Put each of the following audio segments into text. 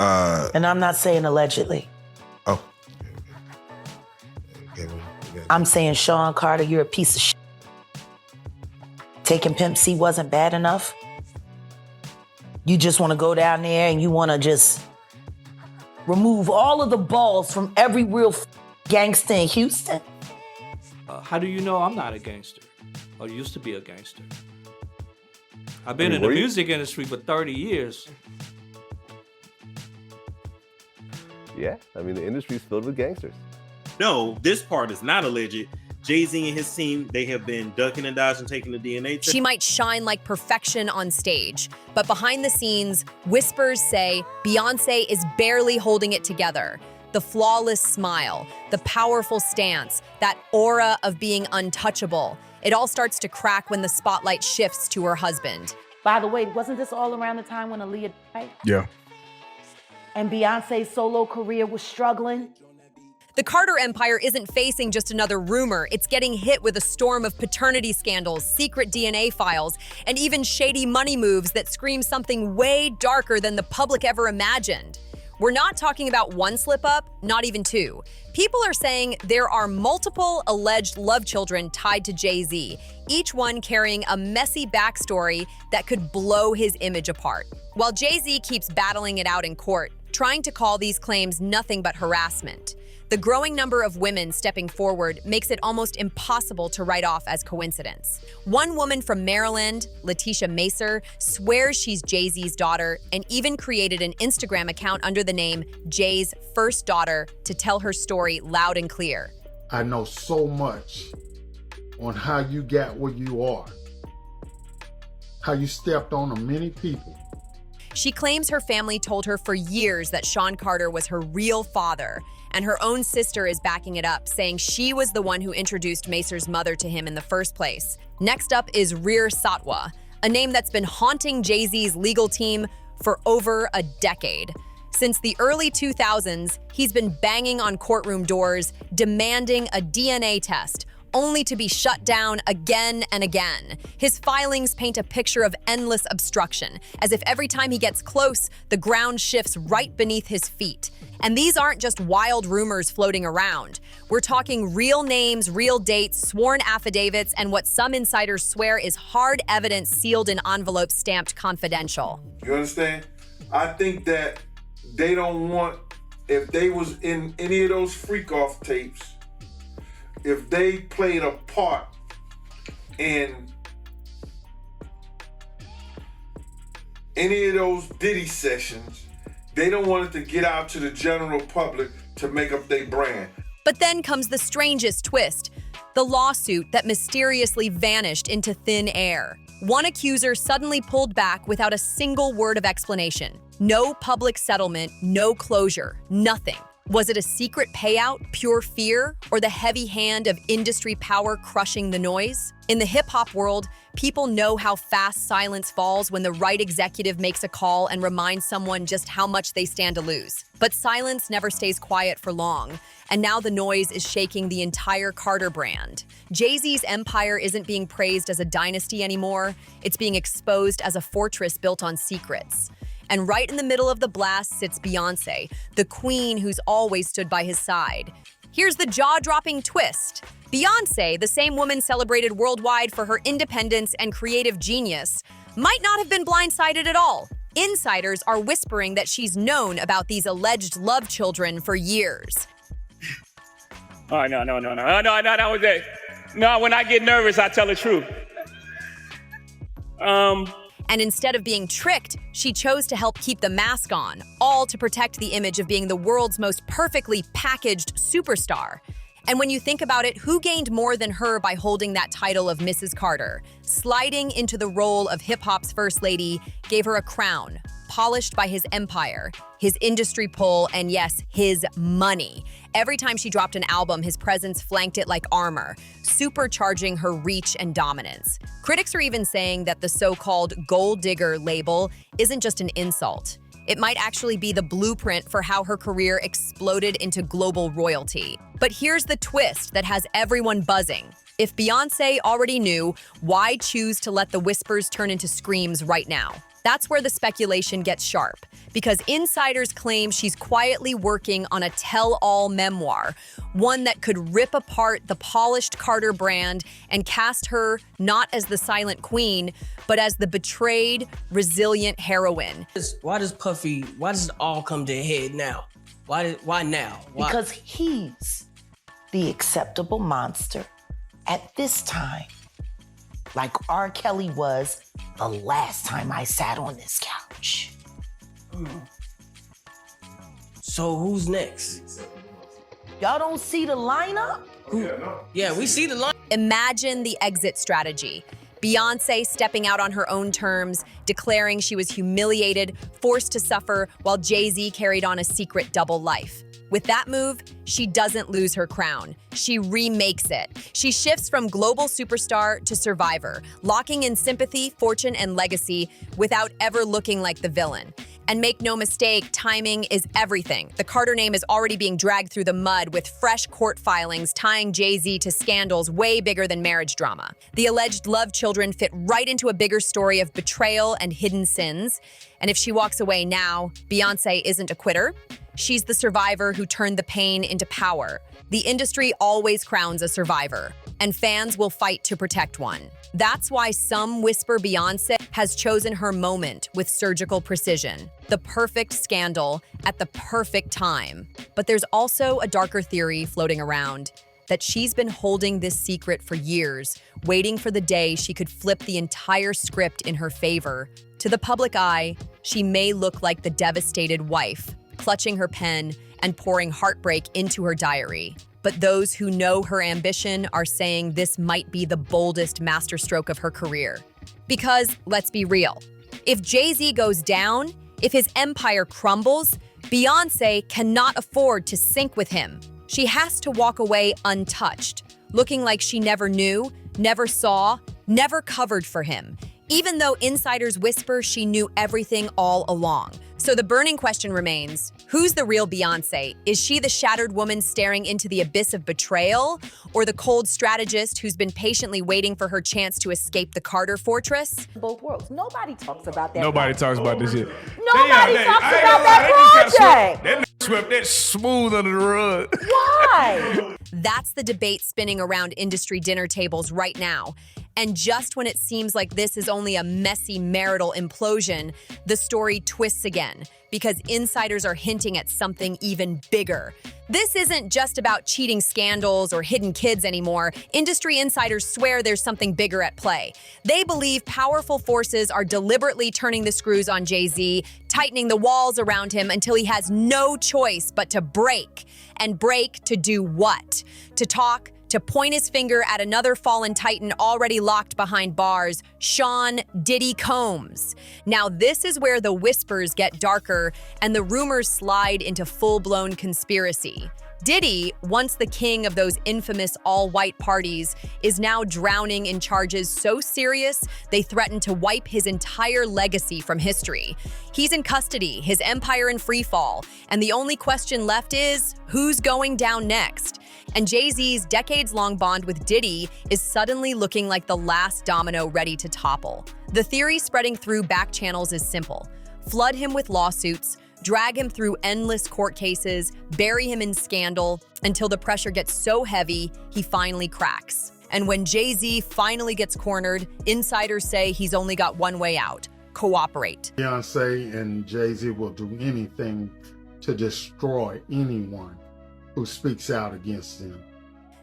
And I'm not saying allegedly. Oh. I'm saying, Sean Carter, you're a piece of shit. Taking Pimp C wasn't bad enough. You just want to go down there and you want to just remove all of the balls from every real gangster in Houston. How do you know I'm not a gangster? Or used to be a gangster? I've been in the music industry for 30 years. Yeah, I mean, the industry's filled with gangsters. No, this part is not alleged. Jay-Z and his team, they have been ducking and dodging, taking the DNA test. She might shine like perfection on stage, but behind the scenes, whispers say Beyoncé is barely holding it together. The flawless smile, the powerful stance, that aura of being untouchable. It all starts to crack when the spotlight shifts to her husband. By the way, wasn't this all around the time when Aaliyah died? Yeah. And Beyonce's solo career was struggling? The Carter empire isn't facing just another rumor. It's getting hit with a storm of paternity scandals, secret DNA files, and even shady money moves that scream something way darker than the public ever imagined. We're not talking about one slip-up, not even two. People are saying there are multiple alleged love children tied to Jay-Z, each one carrying a messy backstory that could blow his image apart. While Jay-Z keeps battling it out in court, trying to call these claims nothing but harassment. The growing number of women stepping forward makes it almost impossible to write off as coincidence. One woman from Maryland, Letitia Macer, swears she's Jay-Z's daughter and even created an Instagram account under the name Jay's First Daughter to tell her story loud and clear. I know so much on how you got where you are, how you stepped on many people. She claims her family told her for years that Sean Carter was her real father, and her own sister is backing it up, saying she was the one who introduced Macer's mother to him in the first place. Next up is Reer Satwa, a name that's been haunting Jay-Z's legal team for over a decade. Since the early 2000s, he's been banging on courtroom doors, demanding a DNA test, only to be shut down again and again. His filings paint a picture of endless obstruction, as if every time he gets close, the ground shifts right beneath his feet. And these aren't just wild rumors floating around. We're talking real names, real dates, sworn affidavits, and what some insiders swear is hard evidence sealed in envelopes stamped confidential. You understand? I think that they don't want, if they was in any of those freak-off tapes, if they played a part in any of those Diddy sessions, they don't want it to get out to the general public to make up their brand. But then comes the strangest twist, the lawsuit that mysteriously vanished into thin air. One accuser suddenly pulled back without a single word of explanation. No public settlement, no closure, nothing. Was it a secret payout, pure fear, or the heavy hand of industry power crushing the noise? In the hip-hop world, people know how fast silence falls when the right executive makes a call and reminds someone just how much they stand to lose. But silence never stays quiet for long, and now the noise is shaking the entire Carter brand. Jay-Z's empire isn't being praised as a dynasty anymore, it's being exposed as a fortress built on secrets. And right in the middle of the blast sits Beyoncé, the queen who's always stood by his side. Here's the jaw-dropping twist. Beyoncé, the same woman celebrated worldwide for her independence and creative genius, might not have been blindsided at all. Insiders are whispering that she's known about these alleged love children for years. Oh, no. No, when I get nervous, I tell the truth. And instead of being tricked, she chose to help keep the mask on, all to protect the image of being the world's most perfectly packaged superstar. And when you think about it, who gained more than her by holding that title of Mrs. Carter? Sliding into the role of hip-hop's first lady gave her a crown, polished by his empire, his industry pull, and yes, his money. Every time she dropped an album, his presence flanked it like armor, supercharging her reach and dominance. Critics are even saying that the so-called gold digger label isn't just an insult. It might actually be the blueprint for how her career exploded into global royalty. But here's the twist that has everyone buzzing. If Beyoncé already knew, why choose to let the whispers turn into screams right now? That's where the speculation gets sharp, because insiders claim she's quietly working on a tell-all memoir, one that could rip apart the polished Carter brand and cast her not as the silent queen, but as the betrayed, resilient heroine. Why does it all come to a head now? Why now? Why? Because he's the acceptable monster at this time, like R. Kelly was the last time I sat on this couch. So who's next? Y'all don't see the lineup? Yeah, we see the line. Imagine the exit strategy. Beyoncé stepping out on her own terms, declaring she was humiliated, forced to suffer, while Jay-Z carried on a secret double life. With that move, she doesn't lose her crown. She remakes it. She shifts from global superstar to survivor, locking in sympathy, fortune, and legacy without ever looking like the villain. And make no mistake, timing is everything. The Carter name is already being dragged through the mud with fresh court filings tying Jay-Z to scandals way bigger than marriage drama. The alleged love children fit right into a bigger story of betrayal and hidden sins. And if she walks away now, Beyoncé isn't a quitter. She's the survivor who turned the pain into power. The industry always crowns a survivor, and fans will fight to protect one. That's why some whisper Beyoncé has chosen her moment with surgical precision. The perfect scandal at the perfect time. But there's also a darker theory floating around that she's been holding this secret for years, waiting for the day she could flip the entire script in her favor. To the public eye, she may look like the devastated wife, clutching her pen and pouring heartbreak into her diary. But those who know her ambition are saying this might be the boldest masterstroke of her career. Because, let's be real, if Jay-Z goes down, if his empire crumbles, Beyoncé cannot afford to sink with him. She has to walk away untouched, looking like she never knew, never saw, never covered for him, even though insiders whisper she knew everything all along. So the burning question remains, who's the real Beyoncé? Is she the shattered woman staring into the abyss of betrayal? Or the cold strategist who's been patiently waiting for her chance to escape the Carter fortress? Both worlds. Nobody talks about that. Nobody talks about this shit. Nobody talks about that project. That swept that smooth under the rug. Why? That's the debate spinning around industry dinner tables right now. And just when it seems like this is only a messy marital implosion, the story twists again, because insiders are hinting at something even bigger. This isn't just about cheating scandals or hidden kids anymore. Industry insiders swear there's something bigger at play. They believe powerful forces are deliberately turning the screws on Jay-Z, tightening the walls around him until he has no choice but to break. And break to do what? To talk, to point his finger at another fallen titan already locked behind bars, Sean Diddy Combs. Now this is where the whispers get darker and the rumors slide into full-blown conspiracy. Diddy, once the king of those infamous all-white parties, is now drowning in charges so serious they threaten to wipe his entire legacy from history. He's in custody, his empire in free fall, and the only question left is, who's going down next? And Jay-Z's decades-long bond with Diddy is suddenly looking like the last domino ready to topple. The theory spreading through back channels is simple. Flood him with lawsuits, drag him through endless court cases, bury him in scandal, until the pressure gets so heavy, he finally cracks. And when Jay-Z finally gets cornered, insiders say he's only got one way out: cooperate. Beyoncé and Jay-Z will do anything to destroy anyone who speaks out against them.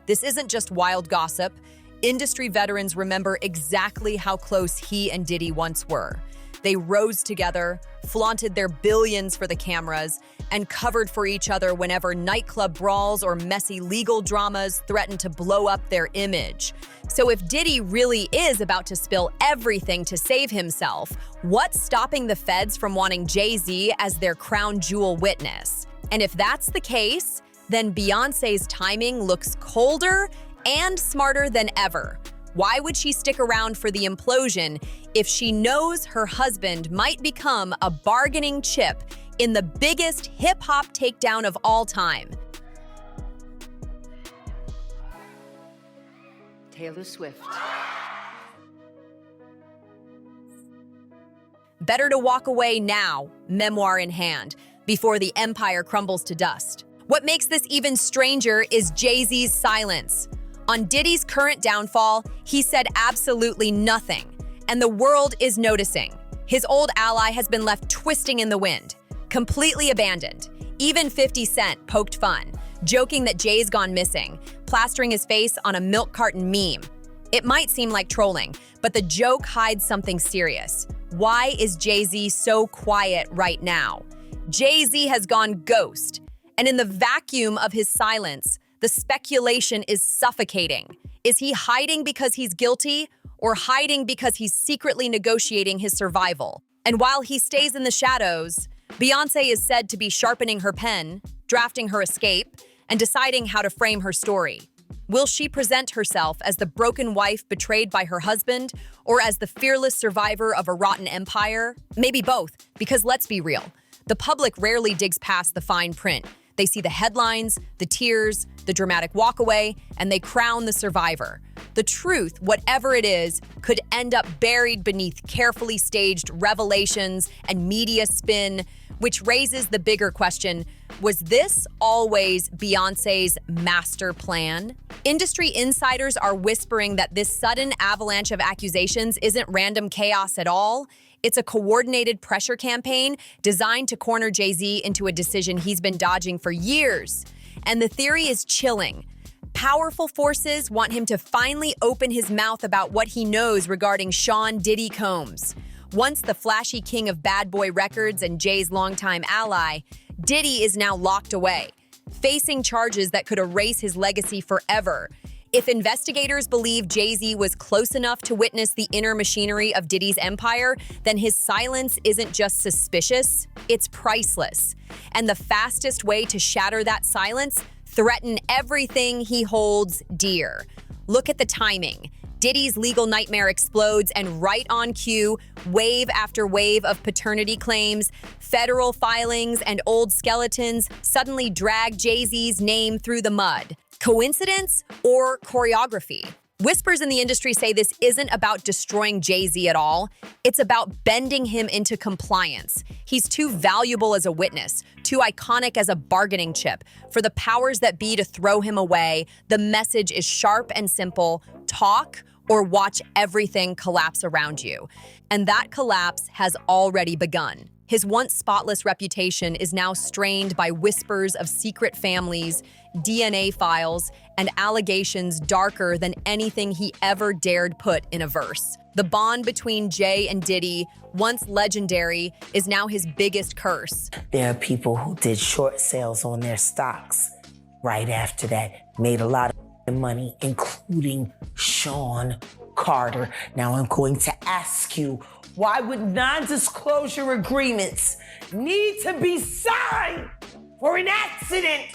This isn't just wild gossip. Industry veterans remember exactly how close he and Diddy once were. They rose together, flaunted their billions for the cameras, and covered for each other whenever nightclub brawls or messy legal dramas threatened to blow up their image. So if Diddy really is about to spill everything to save himself, what's stopping the feds from wanting Jay-Z as their crown jewel witness? And if that's the case, then Beyoncé's timing looks colder and smarter than ever. Why would she stick around for the implosion if she knows her husband might become a bargaining chip in the biggest hip-hop takedown of all time? Taylor Swift. Better to walk away now, memoir in hand, before the empire crumbles to dust. What makes this even stranger is Jay-Z's silence. On Diddy's current downfall, he said absolutely nothing, and the world is noticing. His old ally has been left twisting in the wind, completely abandoned. Even 50 Cent poked fun, joking that Jay's gone missing, plastering his face on a milk carton meme. It might seem like trolling, but the joke hides something serious. Why is Jay-Z so quiet right now? Jay-Z has gone ghost, and in the vacuum of his silence, the speculation is suffocating. Is he hiding because he's guilty, or hiding because he's secretly negotiating his survival? And while he stays in the shadows, Beyoncé is said to be sharpening her pen, drafting her escape, and deciding how to frame her story. Will she present herself as the broken wife betrayed by her husband, or as the fearless survivor of a rotten empire? Maybe both, because let's be real. The public rarely digs past the fine print. They see the headlines, the tears, the dramatic walkaway, and they crown the survivor. The truth, whatever it is, could end up buried beneath carefully staged revelations and media spin, which raises the bigger question, was this always Beyoncé's master plan? Industry insiders are whispering that this sudden avalanche of accusations isn't random chaos at all. It's a coordinated pressure campaign designed to corner Jay-Z into a decision he's been dodging for years. And the theory is chilling. Powerful forces want him to finally open his mouth about what he knows regarding Sean Diddy Combs. Once the flashy king of bad boy records and Jay's longtime ally, Diddy is now locked away, facing charges that could erase his legacy forever. If investigators believe Jay-Z was close enough to witness the inner machinery of Diddy's empire, then his silence isn't just suspicious, it's priceless. And the fastest way to shatter that silence? Threaten everything he holds dear. Look at the timing. Diddy's legal nightmare explodes, and right on cue, wave after wave of paternity claims, federal filings, and old skeletons suddenly drag Jay-Z's name through the mud. Coincidence or choreography? Whispers in the industry say this isn't about destroying Jay-Z at all. It's about bending him into compliance. He's too valuable as a witness, too iconic as a bargaining chip for the powers that be to throw him away. The message is sharp and simple: talk or watch everything collapse around you. And that collapse has already begun. His once spotless reputation is now strained by whispers of secret families, DNA files, and allegations darker than anything he ever dared put in a verse. The bond between Jay and Diddy, once legendary, is now his biggest curse. There are people who did short sales on their stocks right after that, made a lot of money, including Sean Carter. Now I'm going to ask you, why would non-disclosure agreements need to be signed for an accident?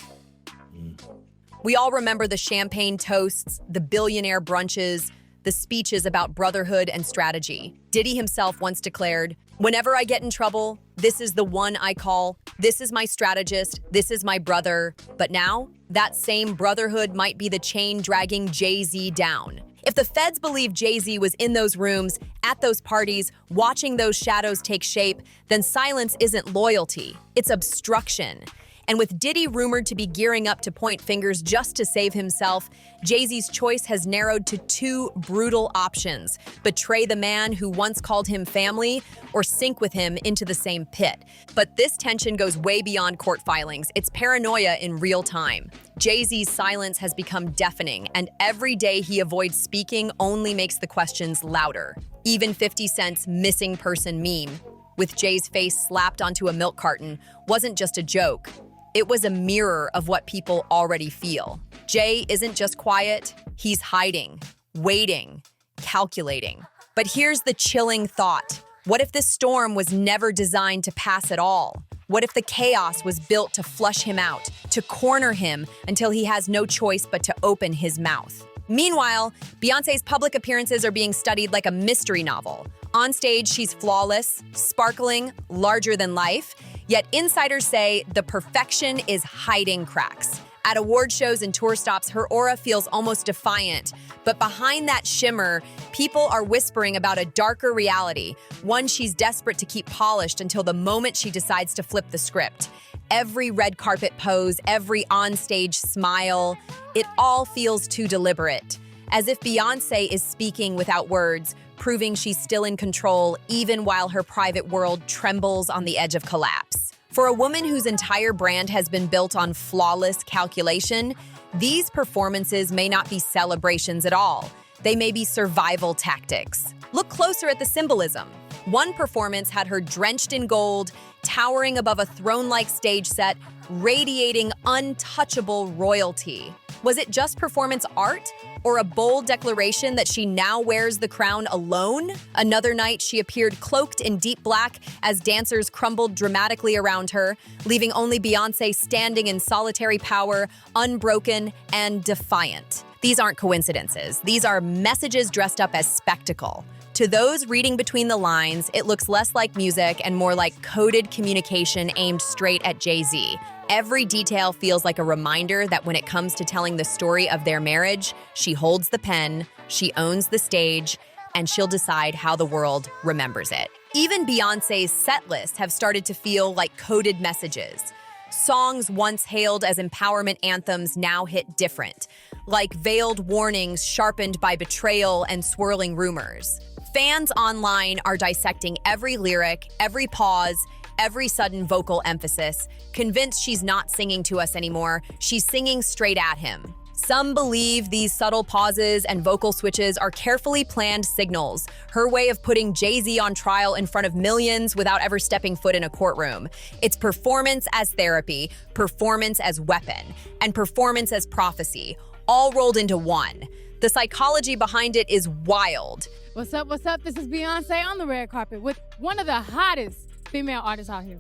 We all remember the champagne toasts, the billionaire brunches, the speeches about brotherhood and strategy. Diddy himself once declared, "Whenever I get in trouble, this is the one I call. This is my strategist. This is my brother." But now, that same brotherhood might be the chain dragging Jay-Z down. If the feds believe Jay-Z was in those rooms, at those parties, watching those shadows take shape, then silence isn't loyalty, it's obstruction. And with Diddy rumored to be gearing up to point fingers just to save himself, Jay-Z's choice has narrowed to two brutal options: betray the man who once called him family, or sink with him into the same pit. But this tension goes way beyond court filings. It's paranoia in real time. Jay-Z's silence has become deafening, and every day he avoids speaking only makes the questions louder. Even 50 Cent's missing person meme, with Jay's face slapped onto a milk carton, wasn't just a joke. It was a mirror of what people already feel. Jay isn't just quiet, he's hiding, waiting, calculating. But here's the chilling thought. What if this storm was never designed to pass at all? What if the chaos was built to flush him out, to corner him until he has no choice but to open his mouth? Meanwhile, Beyoncé's public appearances are being studied like a mystery novel. On stage, she's flawless, sparkling, larger than life. Yet insiders say the perfection is hiding cracks. At award shows and tour stops, her aura feels almost defiant. But behind that shimmer, people are whispering about a darker reality, one she's desperate to keep polished until the moment she decides to flip the script. Every red carpet pose, every onstage smile, it all feels too deliberate. As if Beyoncé is speaking without words, proving she's still in control even while her private world trembles on the edge of collapse. For a woman whose entire brand has been built on flawless calculation, these performances may not be celebrations at all. They may be survival tactics. Look closer at the symbolism. One performance had her drenched in gold, towering above a throne-like stage set, radiating untouchable royalty. Was it just performance art? Or a bold declaration that she now wears the crown alone? Another night, she appeared cloaked in deep black as dancers crumbled dramatically around her, leaving only Beyoncé standing in solitary power, unbroken and defiant. These aren't coincidences. These are messages dressed up as spectacle. To those reading between the lines, it looks less like music and more like coded communication aimed straight at Jay-Z. Every detail feels like a reminder that when it comes to telling the story of their marriage, she holds the pen, she owns the stage, and she'll decide how the world remembers it. Even Beyoncé's set lists have started to feel like coded messages. Songs once hailed as empowerment anthems now hit different, like veiled warnings sharpened by betrayal and swirling rumors. Fans online are dissecting every lyric, every pause, every sudden vocal emphasis, convinced she's not singing to us anymore, she's singing straight at him. Some believe these subtle pauses and vocal switches are carefully planned signals, her way of putting Jay-Z on trial in front of millions without ever stepping foot in a courtroom. It's performance as therapy, performance as weapon, and performance as prophecy, all rolled into one. The psychology behind it is wild. What's up, what's up? This is Beyoncé on the red carpet with one of the hottest female artists out here,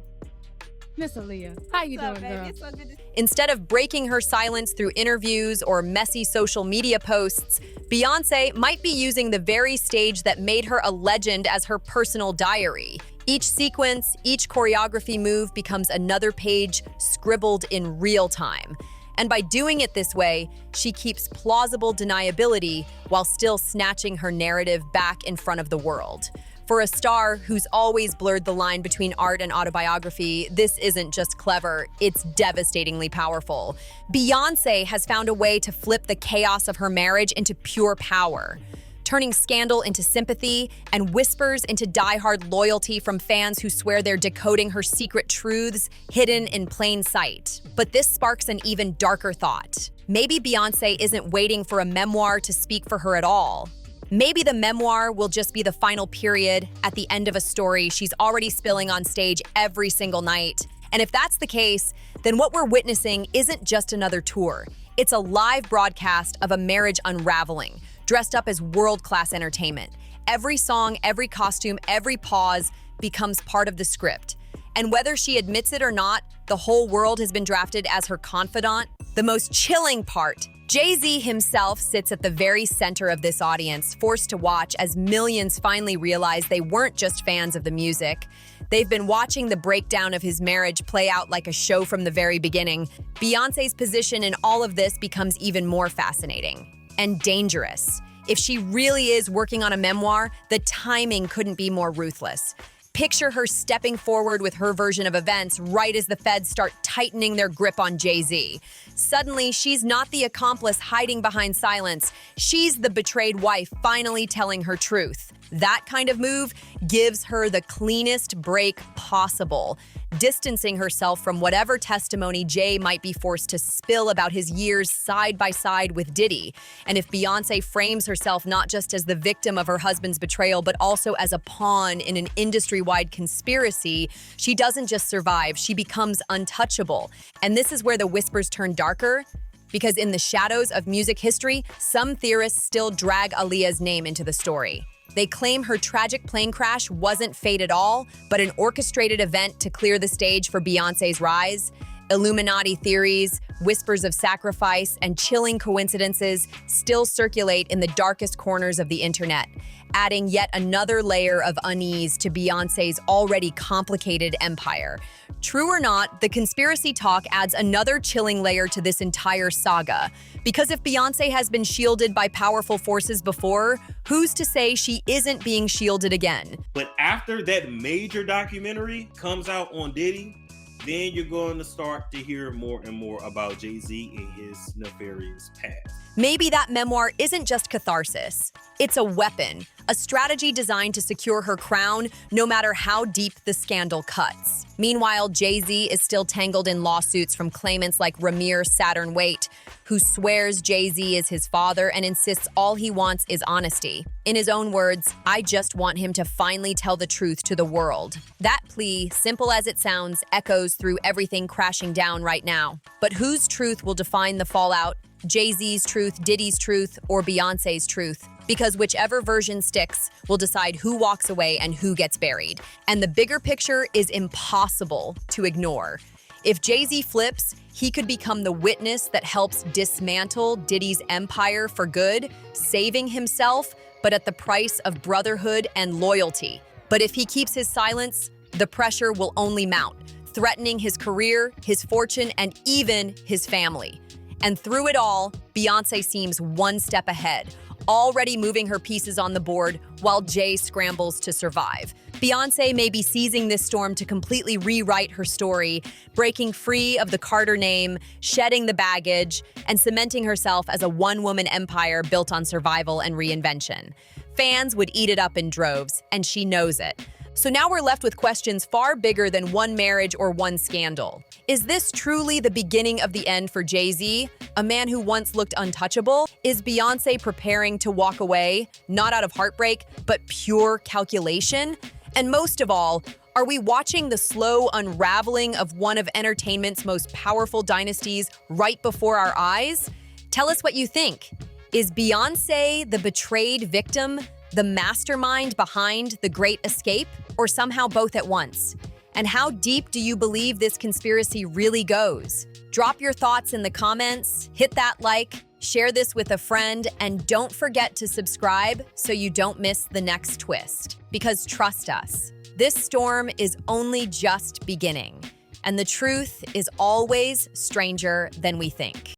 Miss Aaliyah. How you doing, girl? It's so good to... Instead of breaking her silence through interviews or messy social media posts, Beyoncé might be using the very stage that made her a legend as her personal diary. Each sequence, each choreography move becomes another page scribbled in real time. And by doing it this way, she keeps plausible deniability while still snatching her narrative back in front of the world. For a star who's always blurred the line between art and autobiography, this isn't just clever, it's devastatingly powerful. Beyoncé has found a way to flip the chaos of her marriage into pure power, turning scandal into sympathy and whispers into diehard loyalty from fans who swear they're decoding her secret truths hidden in plain sight. But this sparks an even darker thought. Maybe Beyoncé isn't waiting for a memoir to speak for her at all. Maybe the memoir will just be the final period at the end of a story she's already spilling on stage every single night. And if that's the case, then what we're witnessing isn't just another tour. It's a live broadcast of a marriage unraveling, dressed up as world-class entertainment. Every song, every costume, every pause becomes part of the script. And whether she admits it or not, the whole world has been drafted as her confidant. The most chilling part, Jay-Z himself sits at the very center of this audience, forced to watch as millions finally realize they weren't just fans of the music. They've been watching the breakdown of his marriage play out like a show from the very beginning. Beyoncé's position in all of this becomes even more fascinating and dangerous. If she really is working on a memoir, the timing couldn't be more ruthless. Picture her stepping forward with her version of events right as the feds start tightening their grip on Jay-Z. Suddenly, she's not the accomplice hiding behind silence. She's the betrayed wife finally telling her truth. That kind of move gives her the cleanest break possible, distancing herself from whatever testimony Jay might be forced to spill about his years side by side with Diddy. And if Beyoncé frames herself not just as the victim of her husband's betrayal, but also as a pawn in an industry-wide conspiracy, she doesn't just survive, she becomes untouchable. And this is where the whispers turn darker, because in the shadows of music history, some theorists still drag Aaliyah's name into the story. They claim her tragic plane crash wasn't fate at all, but an orchestrated event to clear the stage for Beyoncé's rise. Illuminati theories, whispers of sacrifice, and chilling coincidences still circulate in the darkest corners of the internet, adding yet another layer of unease to Beyoncé's already complicated empire. True or not, the conspiracy talk adds another chilling layer to this entire saga. Because if Beyoncé has been shielded by powerful forces before, who's to say she isn't being shielded again? But after that major documentary comes out on Diddy, then you're going to start to hear more and more about Jay-Z and his nefarious past. Maybe that memoir isn't just catharsis. It's a weapon, a strategy designed to secure her crown no matter how deep the scandal cuts. Meanwhile, Jay-Z is still tangled in lawsuits from claimants like Ramir Saturn Waite, who swears Jay-Z is his father and insists all he wants is honesty. In his own words, "I just want him to finally tell the truth to the world." That plea, simple as it sounds, echoes through everything crashing down right now. But whose truth will define the fallout? Jay-Z's truth, Diddy's truth, or Beyoncé's truth? Because whichever version sticks will decide who walks away and who gets buried. And the bigger picture is impossible to ignore. If Jay-Z flips, he could become the witness that helps dismantle Diddy's empire for good, saving himself, but at the price of brotherhood and loyalty. But if he keeps his silence, the pressure will only mount, threatening his career, his fortune, and even his family. And through it all, Beyoncé seems one step ahead, already moving her pieces on the board while Jay scrambles to survive. Beyoncé may be seizing this storm to completely rewrite her story, breaking free of the Carter name, shedding the baggage, and cementing herself as a one-woman empire built on survival and reinvention. Fans would eat it up in droves, and she knows it. So now we're left with questions far bigger than one marriage or one scandal. Is this truly the beginning of the end for Jay-Z, a man who once looked untouchable? Is Beyoncé preparing to walk away, not out of heartbreak, but pure calculation? And most of all, are we watching the slow unraveling of one of entertainment's most powerful dynasties right before our eyes? Tell us what you think. Is Beyoncé the betrayed victim, the mastermind behind the Great Escape, or somehow both at once? And how deep do you believe this conspiracy really goes? Drop your thoughts in the comments, hit that like, share this with a friend, and don't forget to subscribe so you don't miss the next twist. Because trust us, this storm is only just beginning, and the truth is always stranger than we think.